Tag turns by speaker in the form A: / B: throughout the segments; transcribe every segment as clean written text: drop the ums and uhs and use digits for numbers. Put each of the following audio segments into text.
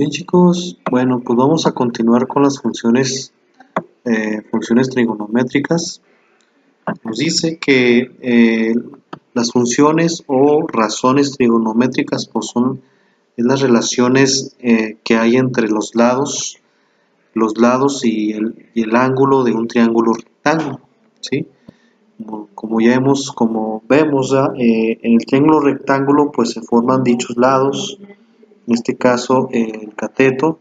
A: Bien chicos, bueno, pues vamos a continuar con las funciones trigonométricas. Nos dice que las funciones o razones trigonométricas pues es las relaciones que hay entre los lados y el ángulo de un triángulo rectángulo, ¿sí? Como vemos ya, en el triángulo rectángulo pues se forman dichos lados, en este caso el cateto,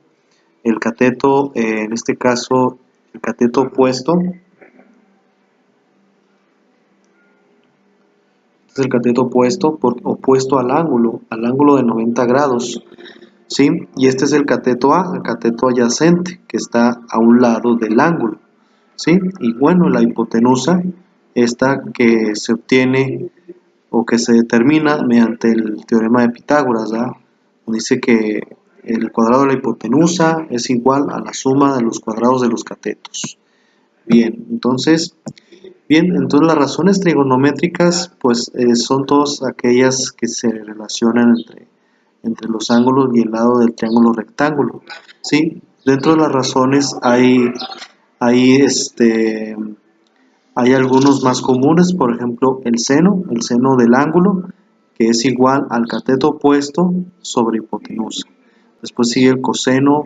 A: en este caso el cateto opuesto, este es el cateto opuesto, opuesto al ángulo de 90 grados, ¿sí? Y este es el cateto adyacente, que está a un lado del ángulo, ¿sí? Y bueno, la hipotenusa, esta que se obtiene o que se determina mediante el teorema de Pitágoras, ¿verdad? Dice que el cuadrado de la hipotenusa es igual a la suma de los cuadrados de los catetos. Entonces las razones trigonométricas pues son todas aquellas que se relacionan entre los ángulos y el lado del triángulo rectángulo, ¿sí? Dentro de las razones hay algunos más comunes, por ejemplo el seno del ángulo, que es igual al cateto opuesto sobre hipotenusa. Después sigue el coseno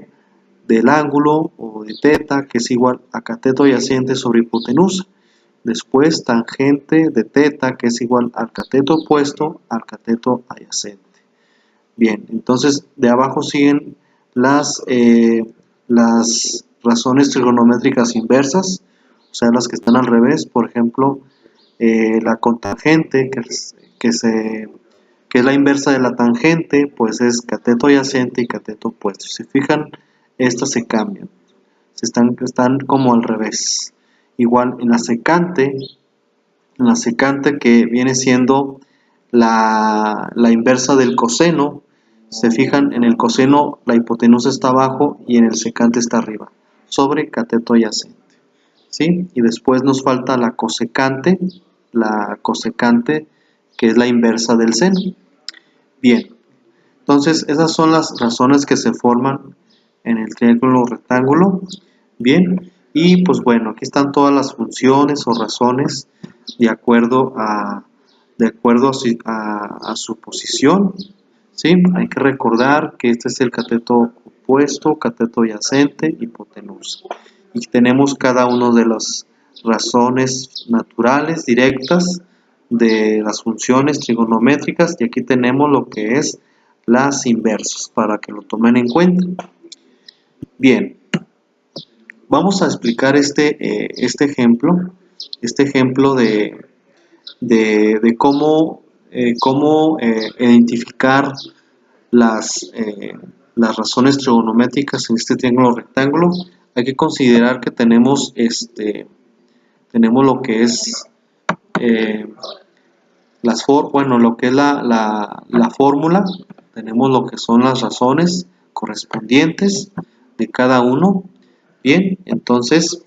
A: del ángulo o de teta, que es igual a cateto adyacente sobre hipotenusa. Después tangente de teta, que es igual al cateto opuesto al cateto adyacente. Bien, entonces de abajo siguen las razones trigonométricas inversas, o sea, las que están al revés. Por ejemplo, la cotangente, que es la inversa de la tangente, pues es cateto adyacente y cateto opuesto. Si se fijan, estas se cambian, están como al revés. Igual en la secante que viene siendo la inversa del coseno, se fijan, en el coseno la hipotenusa está abajo y en el secante está arriba, sobre cateto adyacente, ¿sí? Y después nos falta la cosecante que es la inversa del seno. Bien, entonces esas son las razones que se forman en el triángulo rectángulo. Bien, y pues bueno, aquí están todas las funciones o razones de acuerdo a su posición, ¿sí? Hay que recordar que este es el cateto opuesto, cateto adyacente, hipotenusa. Y tenemos cada una de las razones naturales, directas, de las funciones trigonométricas, y aquí tenemos lo que es las inversas, para que lo tomen en cuenta. Bien, vamos a explicar este ejemplo de cómo identificar las razones trigonométricas en este triángulo rectángulo. Hay que considerar que tenemos lo que es lo que es la fórmula. Tenemos lo que son las razones correspondientes de cada uno. Bien, entonces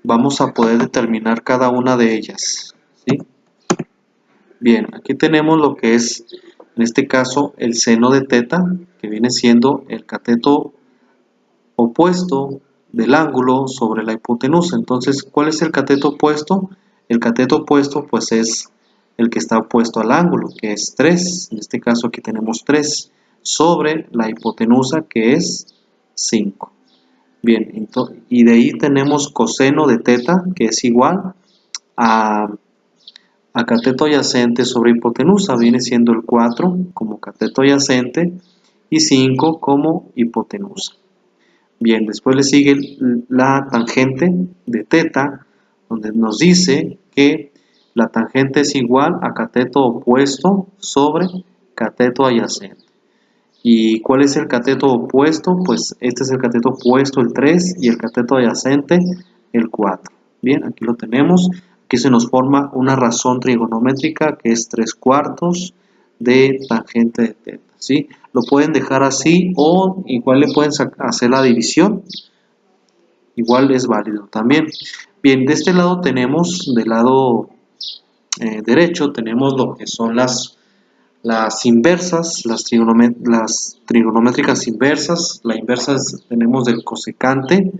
A: vamos a poder determinar cada una de ellas, ¿sí? Bien, aquí tenemos lo que es, en este caso, el seno de teta, que viene siendo el cateto opuesto del ángulo sobre la hipotenusa. Entonces, ¿cuál es el cateto opuesto? El cateto opuesto pues es el que está opuesto al ángulo, que es 3. En este caso aquí tenemos 3 sobre la hipotenusa, que es 5. Bien, y de ahí tenemos coseno de teta, que es igual a cateto adyacente sobre hipotenusa. Viene siendo el 4 como cateto adyacente y 5 como hipotenusa. Bien, después le sigue la tangente de teta, donde nos dice que la tangente es igual a cateto opuesto sobre cateto adyacente. ¿Y cuál es el cateto opuesto? Pues este es el cateto opuesto, el 3, y el cateto adyacente, el 4. Bien, aquí lo tenemos. Aquí se nos forma una razón trigonométrica que es 3/4 de tangente de teta, ¿sí? Lo pueden dejar así o igual le pueden hacer la división. Igual es válido también. Bien, de este lado tenemos, del lado derecho, tenemos lo que son las las inversas, las trigonométricas inversas. La inversa tenemos del cosecante.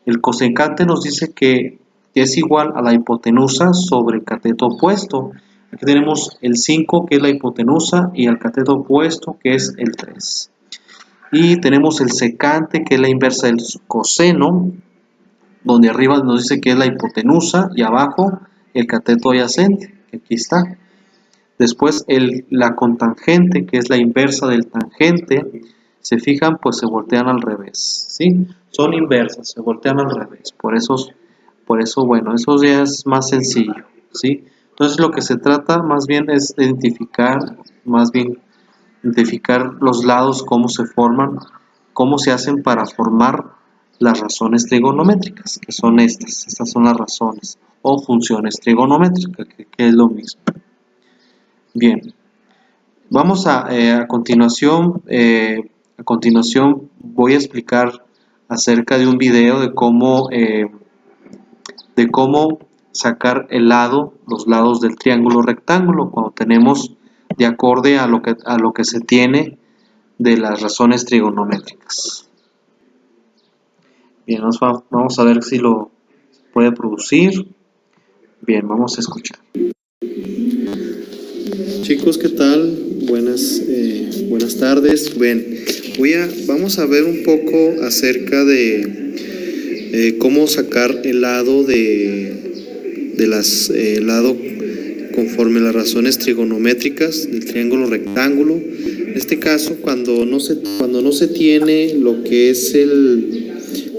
A: El cosecante nos dice que es igual a la hipotenusa sobre el cateto opuesto. Aquí tenemos el 5, que es la hipotenusa, y el cateto opuesto, que es el 3. Y tenemos el secante, que es la inversa del coseno, donde arriba nos dice que es la hipotenusa y abajo el cateto adyacente, que aquí está. Después la cotangente, que es la inversa del tangente. Se fijan, pues se voltean al revés, ¿sí? Son inversas, se voltean al revés. Por eso, bueno, eso ya es más sencillo, ¿sí? Entonces lo que se trata más bien es de identificar los lados, cómo se forman, cómo se hacen para formar las razones trigonométricas, que son estas son las razones o funciones trigonométricas, que es lo mismo. Bien, vamos a continuación voy a explicar acerca de un video de cómo sacar los lados del triángulo rectángulo cuando tenemos de acorde a lo que se tiene de las razones trigonométricas. Bien, vamos a ver si lo puede producir. Bien, vamos a escuchar.
B: Chicos, ¿qué tal? Buenas tardes. Bien, vamos a ver un poco acerca de cómo sacar el lado lado conforme a las razones trigonométricas del triángulo rectángulo. En este caso, cuando no se tiene lo que es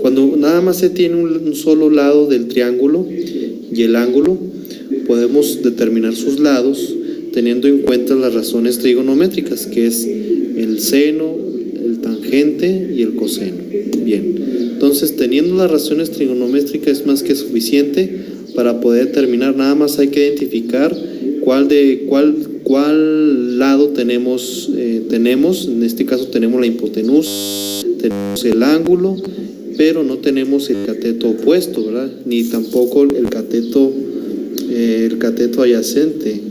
B: cuando nada más se tiene un solo lado del triángulo y el ángulo, podemos determinar sus lados teniendo en cuenta las razones trigonométricas, que es el seno, el tangente y el coseno. Bien, entonces teniendo las razones trigonométricas es más que suficiente para poder determinar. Nada más hay que identificar cuál lado tenemos. En este caso tenemos la hipotenusa, tenemos el ángulo, pero no tenemos el cateto opuesto, ¿verdad? Ni tampoco el cateto adyacente.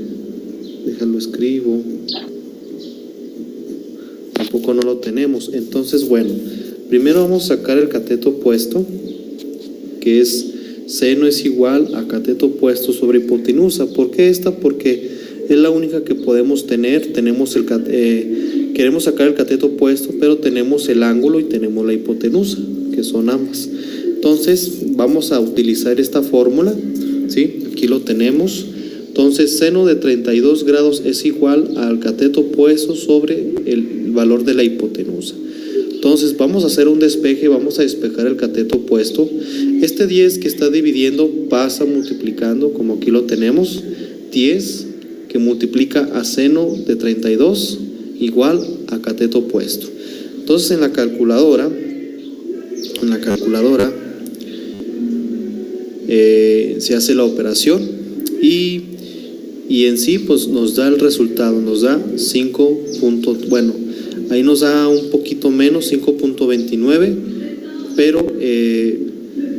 B: Déjalo escribo. Tampoco no lo tenemos. Entonces, bueno, primero vamos a sacar el cateto opuesto, que es seno es igual a cateto opuesto sobre hipotenusa. ¿Por qué esta? Porque es la única que podemos tener. Queremos sacar el cateto opuesto, pero tenemos el ángulo y tenemos la hipotenusa, que son ambas. Entonces vamos a utilizar esta fórmula, ¿sí? Aquí lo tenemos. Entonces seno de 32 grados es igual al cateto opuesto sobre el valor de la hipotenusa. Entonces vamos a hacer un despeje, vamos a despejar el cateto opuesto. Este 10 que está dividiendo pasa multiplicando, como aquí lo tenemos. 10 que multiplica a seno de 32 igual a cateto opuesto. Entonces en la calculadora se hace la operación y en sí pues nos da el resultado, nos da 5. Bueno, ahí nos da un poquito menos, 5.29, pero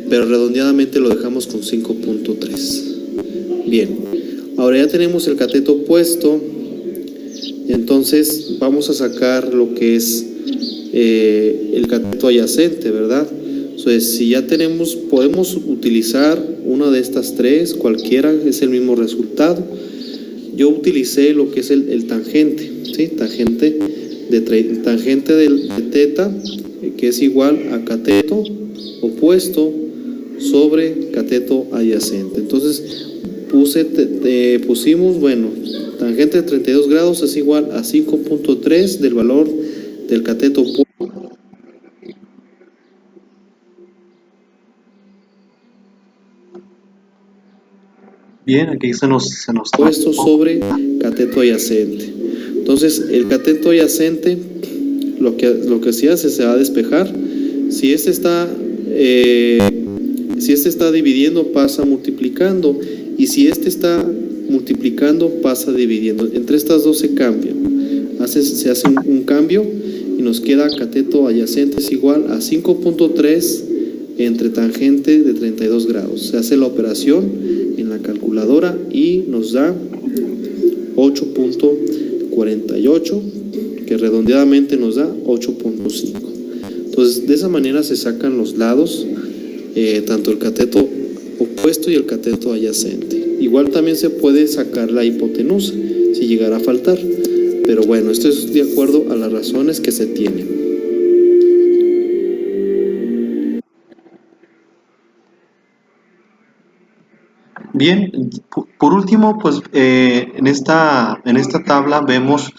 B: redondeadamente lo dejamos con 5.3. Bien, ahora ya tenemos el cateto opuesto. Entonces vamos a sacar lo que es el cateto adyacente, ¿verdad? Entonces, si ya tenemos, podemos utilizar una de estas tres, cualquiera es el mismo resultado. Yo utilicé lo que es el tangente, ¿sí? Tangente de teta, que es igual a cateto opuesto sobre cateto adyacente. Entonces pusimos, bueno, tangente de 32 grados es igual a 5.3 del valor del cateto opuesto.
A: Bien, aquí se nos
B: puesto sobre cateto adyacente. Entonces el cateto adyacente lo que se hace, se va a despejar. Si este está dividiendo, pasa multiplicando, y si este está multiplicando, pasa dividiendo. Entre estas dos se cambian, se hace un cambio y nos queda cateto adyacente es igual a 5.3 entre tangente de 32 grados. Se hace la operación en la calculadora y nos da 8.4 48, que redondeadamente nos da 8.5. Entonces, de esa manera se sacan los lados, tanto el cateto opuesto y el cateto adyacente. Igual también se puede sacar la hipotenusa, si llegara a faltar. Pero bueno, esto es de acuerdo a las razones que se tienen.
A: Bien, por último, pues en esta tabla vemos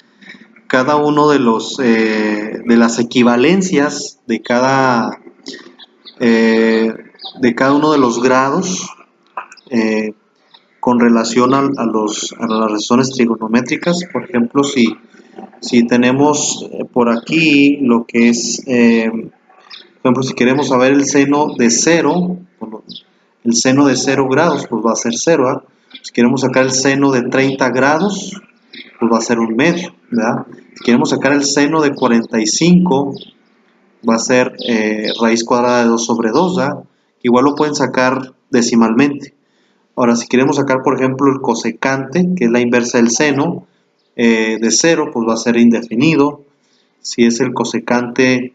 A: cada uno de de las equivalencias de cada uno de los grados eh, con relación a las razones trigonométricas. Por ejemplo, si tenemos por aquí lo que es, por ejemplo, si queremos saber el seno de 0, el seno de 0 grados, pues va a ser 0, ¿verdad? Si queremos sacar el seno de 30 grados, pues va a ser un medio, ¿verdad? Si queremos sacar el seno de 45, va a ser raíz cuadrada de 2 sobre 2, ¿verdad? Igual lo pueden sacar decimalmente. Ahora, si queremos sacar, por ejemplo, el cosecante, que es la inversa del seno, de 0, pues va a ser indefinido. Si es el cosecante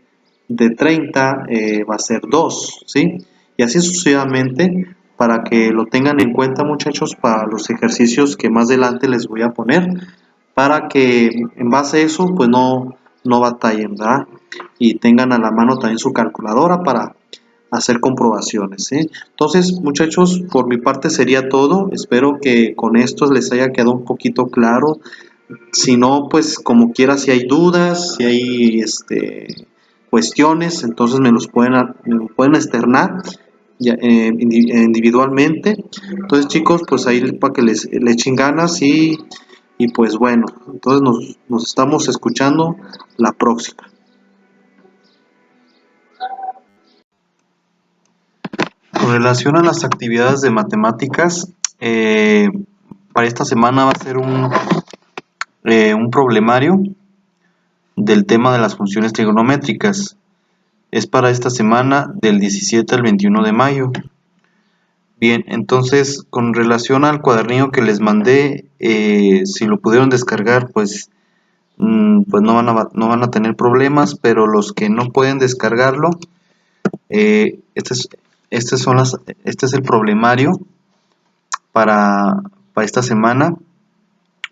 A: de 30, va a ser 2, ¿sí? Y así sucesivamente, para que lo tengan en cuenta, muchachos, para los ejercicios que más adelante les voy a poner, para que en base a eso, pues no batallen, ¿verdad? Y tengan a la mano también su calculadora para hacer comprobaciones, ¿sí? Entonces, muchachos, por mi parte sería todo. Espero que con esto les haya quedado un poquito claro. Si no, pues como quiera, si hay dudas, si hay cuestiones, entonces me lo pueden externar ya, individualmente. Entonces, chicos, pues ahí para que le echen ganas y pues bueno, entonces nos estamos escuchando la próxima. Con relación a las actividades de matemáticas, para esta semana va a ser un problemario del tema de las funciones trigonométricas. Es para esta semana del 17 al 21 de mayo. Bien, entonces con relación al cuadernillo que les mandé, si lo pudieron descargar, pues no van a tener problemas, pero los que no pueden descargarlo, este es el problemario para esta semana.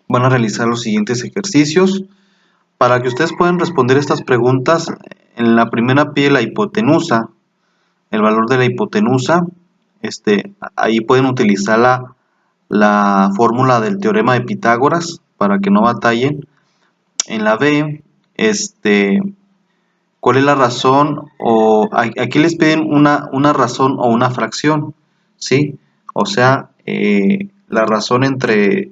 A: Van a realizar los siguientes ejercicios. Para que ustedes puedan responder estas preguntas, en la primera pide la hipotenusa, el valor de la hipotenusa, ahí pueden utilizar la fórmula del teorema de Pitágoras para que no batallen. En la B, ¿cuál es la razón? O aquí les piden una razón o una fracción, ¿sí? O sea, la razón entre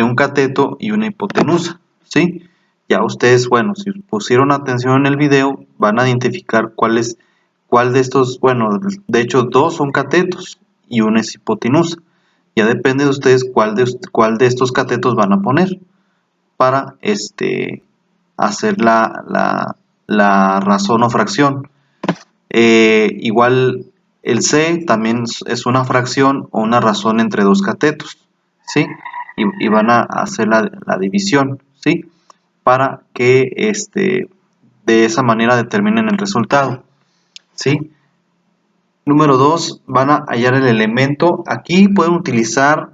A: un cateto y una hipotenusa, ¿sí? Ya ustedes, bueno, si pusieron atención en el video, van a identificar cuál de estos, bueno, de hecho 2 son catetos y una es hipotenusa. Ya depende de ustedes cuál de estos catetos van a poner para hacer la razón o fracción. Igual el C también es una fracción o una razón entre 2 catetos, ¿sí? Y van a hacer la división, ¿sí? Para que de esa manera determinen el resultado, ¿sí? Número 2, van a hallar el elemento. Aquí pueden utilizar,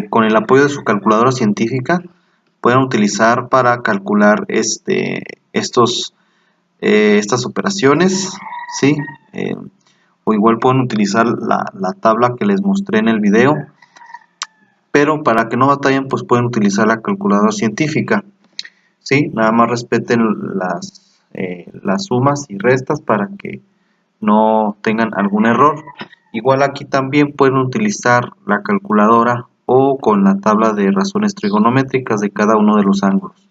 A: con el apoyo de su calculadora científica, pueden utilizar para calcular estas operaciones, ¿sí? O igual pueden utilizar la tabla que les mostré en el video, pero para que no batallen, pues pueden utilizar la calculadora científica, ¿sí? Nada más respeten las sumas y restas para que no tengan algún error. Igual aquí también pueden utilizar la calculadora o con la tabla de razones trigonométricas de cada uno de los ángulos.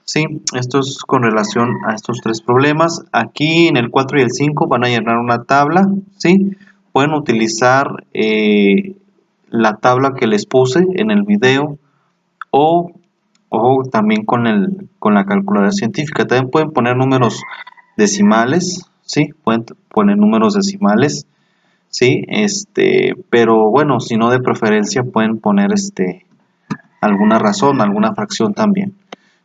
A: Sí, esto es con relación a estos 3 problemas. Aquí en el 4 y el 5 van a llenar una tabla, ¿sí? Pueden utilizar la tabla que les puse en el video o también con la calculadora científica. También pueden poner números decimales, ¿sí? Pueden poner números decimales, ¿sí? Pero bueno, si no, de preferencia pueden poner alguna razón, alguna fracción también.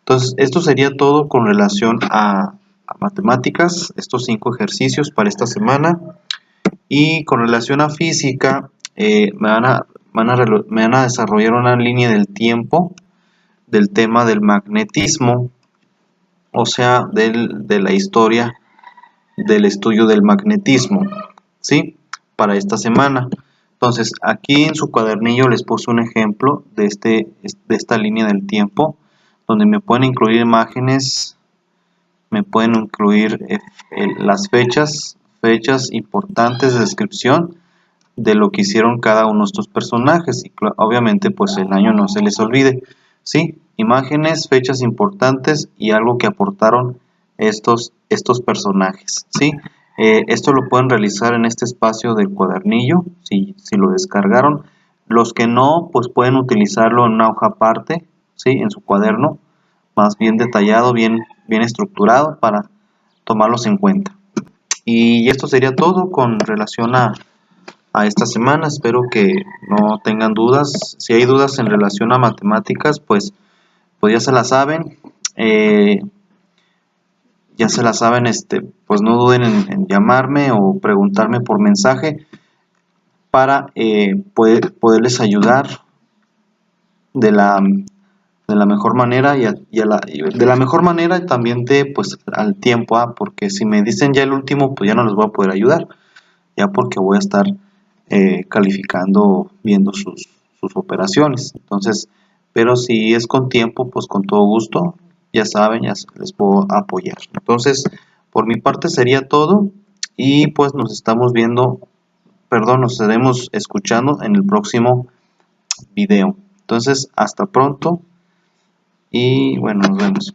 A: Entonces, esto sería todo con relación a matemáticas, estos 5 ejercicios para esta semana. Y con relación a física, me van a desarrollar una línea del tiempo del tema del magnetismo, o sea, de la historia del estudio del magnetismo, ¿sí? Para esta semana. Entonces, aquí en su cuadernillo les puse un ejemplo de esta línea del tiempo, donde me pueden incluir imágenes, me pueden incluir las fechas importantes de descripción de lo que hicieron cada uno de estos personajes, y obviamente pues el año no se les olvide, ¿sí? Imágenes, fechas importantes y algo que aportaron estos personajes, ¿sí? Esto lo pueden realizar en este espacio del cuadernillo, si lo descargaron. Los que no, pues pueden utilizarlo en una hoja aparte, ¿sí? En su cuaderno, más bien detallado, bien estructurado para tomarlos en cuenta. Y esto sería todo con relación a esta semana. Espero que no tengan dudas. Si hay dudas en relación a matemáticas, pues ya se la saben. Pues no duden en llamarme o preguntarme por mensaje para poderles ayudar de la mejor manera de la mejor manera también pues al tiempo, porque si me dicen ya el último, pues ya no les voy a poder ayudar, ya porque voy a estar calificando, viendo sus operaciones. Entonces, pero si es con tiempo, pues con todo gusto, ya saben, ya les puedo apoyar. Entonces, por mi parte sería todo, y pues nos estaremos escuchando en el próximo video. Entonces, hasta pronto y bueno, nos vemos.